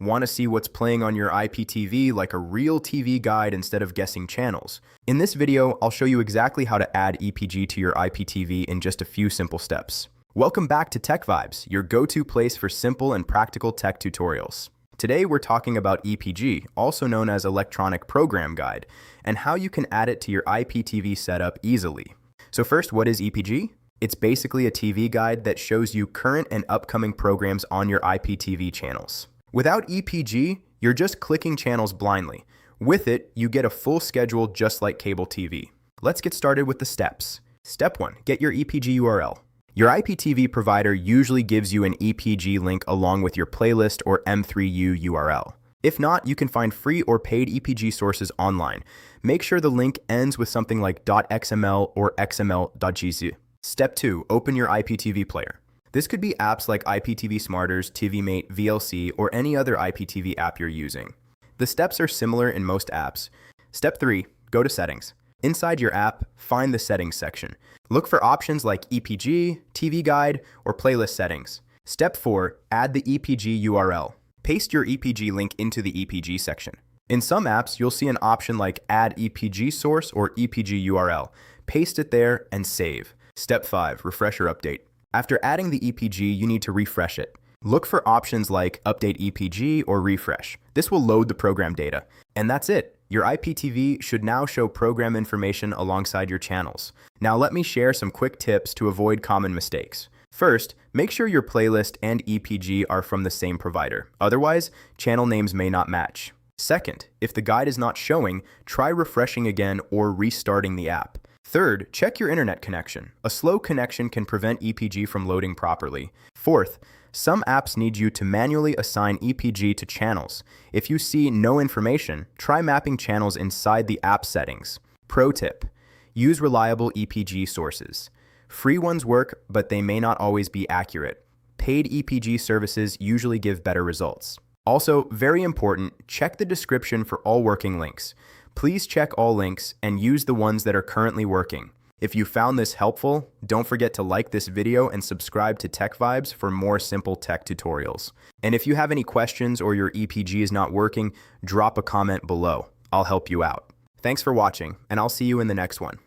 Want to see what's playing on your IPTV like a real TV guide instead of guessing channels? In this video, I'll show you exactly how to add EPG to your IPTV in just a few simple steps. Welcome back to Tech Vibes, your go-to place for simple and practical tech tutorials. Today, we're talking about EPG, also known as Electronic Program Guide, and how you can add it to your IPTV setup easily. So first, what is EPG? It's basically a TV guide that shows you current and upcoming programs on your IPTV channels. Without EPG, you're just clicking channels blindly. With it, you get a full schedule just like cable TV. Let's get started with the steps. Step 1. Get your EPG URL. Your IPTV provider usually gives you an EPG link along with your playlist or M3U URL. If not, you can find free or paid EPG sources online. Make sure the link ends with something like .xml or xml.gz. Step 2. Open your IPTV player. This could be apps like IPTV Smarters, TVMate, VLC, or any other IPTV app you're using. The steps are similar in most apps. Step 3. Go to Settings. Inside your app, find the Settings section. Look for options like EPG, TV Guide, or Playlist Settings. Step 4. Add the EPG URL. Paste your EPG link into the EPG section. In some apps, you'll see an option like Add EPG Source or EPG URL. Paste it there and save. Step 5. Refresh or update. After adding the EPG, you need to refresh it. Look for options like Update EPG or Refresh. This will load the program data. And that's it. Your IPTV should now show program information alongside your channels. Now let me share some quick tips to avoid common mistakes. First, make sure your playlist and EPG are from the same provider. Otherwise, channel names may not match. Second, if the guide is not showing, try refreshing again or restarting the app. Third, check your internet connection. A slow connection can prevent EPG from loading properly. Fourth, some apps need you to manually assign EPG to channels. If you see no information, try mapping channels inside the app settings. Pro tip: use reliable EPG sources. Free ones work, but they may not always be accurate. Paid EPG services usually give better results. Also, very important, check the description for all working links. Please check all links and use the ones that are currently working. If you found this helpful, don't forget to like this video and subscribe to Tech Vibes for more simple tech tutorials. And if you have any questions or your EPG is not working, drop a comment below. I'll help you out. Thanks for watching, and I'll see you in the next one.